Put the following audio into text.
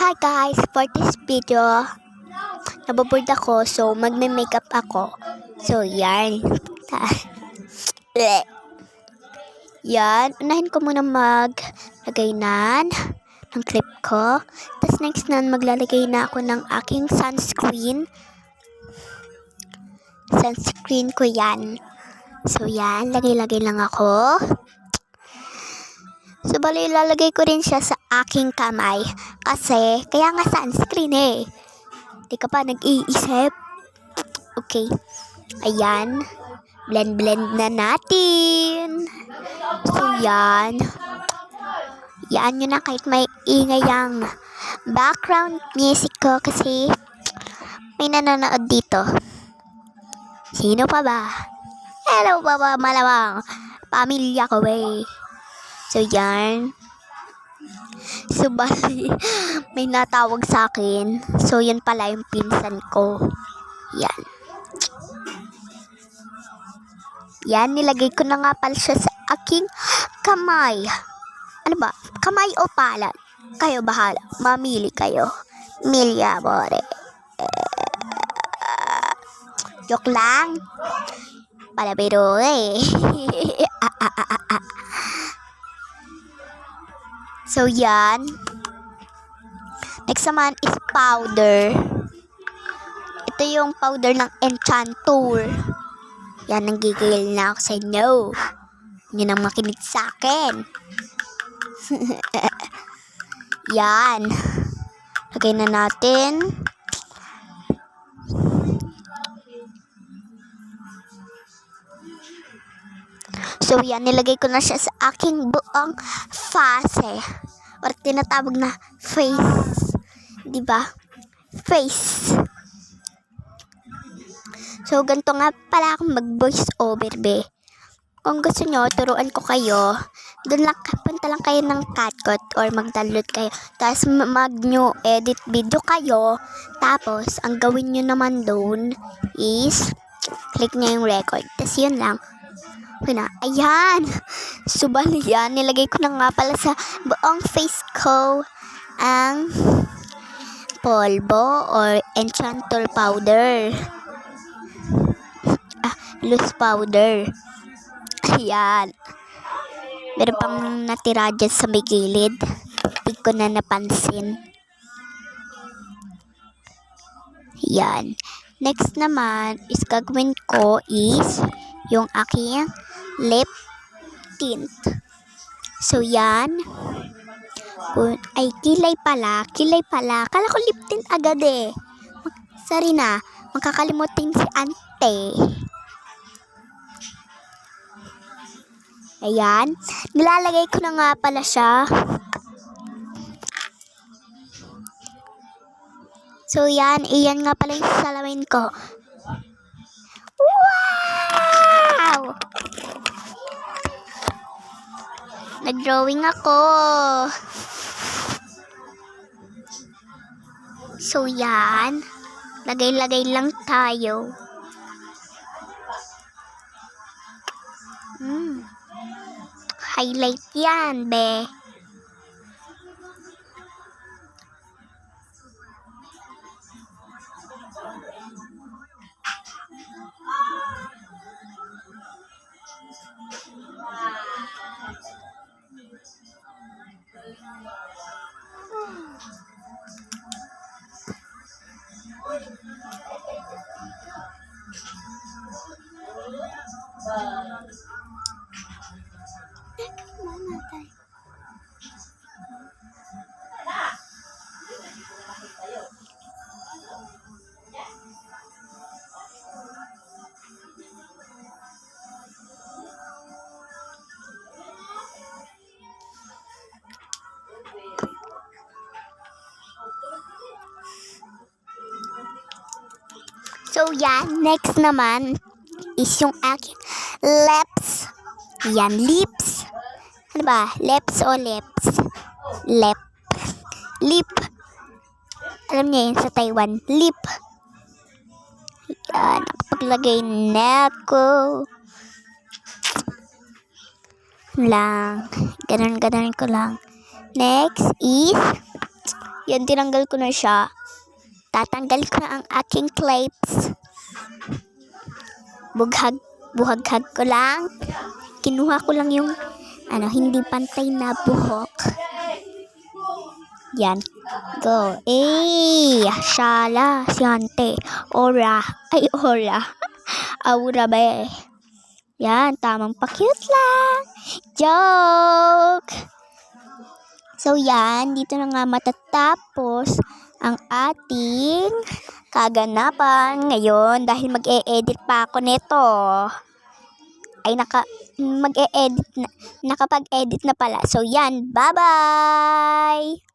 Hi guys, for this video, naboboard ako so magme-makeup ako. So yan. Yan, unahin ko muna maglagay ng clip ko. Tapos next na maglalagay na ako ng aking sunscreen. Sunscreen ko yan. So yan, lagay-lagay lang ako. So, bali, ilalagay ko rin siya sa aking kamay. Kasi, kaya nga sunscreen eh. Di ka pa nag-iisip. Okay. Ayan. Blend na natin. So, yan. Yan nyo na kahit may ingay ang background music ko. Kasi, may nanonood dito. Sino pa ba? Hello pa ba, malamang. Pamilya ko eh. So, yan. So, bali, may natawag sa akin. So, yun pala yung pinsan ko. Yan. Yan, nilagay ko na nga pala siya sa aking kamay. Ano ba? Kamay o palad? Kayo bahala. Mamili kayo. Milya, bore. Joke lang. Palabiro eh. So, yan. Next naman is powder. Ito yung powder ng Enchantour. Yan, nanggigil na ako sa inyo. Yun ang makinig sa akin. Yan. Lagay na natin. So, yan, nilagay ko na siya sa aking buong face. Or tinatawag na face. Diba? Face. So, ganito nga pala akong mag-voice over, be. Kung gusto nyo, turuan ko kayo. Doon lang, punta lang kayo ng CapCut or mag-download kayo. Tapos, mag-new edit video kayo. Tapos, ang gawin nyo naman doon is, click nyo yung record. Tapos, yun lang. Na, ayan. So, bali yan. Nilagay ko na nga pala sa buong face ko ang polvo or Enchantour powder. Loose powder. Ayan. Meron pang natira dyan sa may gilid. Hindi ko na napansin. Ayan. Next naman is gagawin ko is yung aking lip tint. So, yan. Ay, kilay pala. Kala ko lip tint agad eh. Sorry na. Makakalimutin si ante. Ayan. Nilalagay ko na nga pala siya. So, yan. Iyan nga pala yung salamin ko. Wow! Nag-drawing ako. So, yan. Lagay-lagay lang tayo. Highlight yan, be. So, yan. Next naman is yung aking lips. Yan, lips. Ano ba? Lips o lips? Lip. Lip. Alam niyo yun sa Taiwan. Lip. Yan. Paglagay na ako. lang. Ganon ko lang. Next is Yan, tinanggal ko na siya. Tatanggal ko na ang aking clips. Buhaghag ko lang. Kinuha ko lang yung hindi pantay na buhok. Yan. Go. Shala, siyante. Ora. Ay, ora. Aura ba. Yan, tamang pa-cute lang. Joke. So, yan. Dito na nga matatapos ang ating kaganapan ngayon dahil mag-e-edit pa ako nito. Ay, nakapag-edit na pala. So, yan. Bye-bye!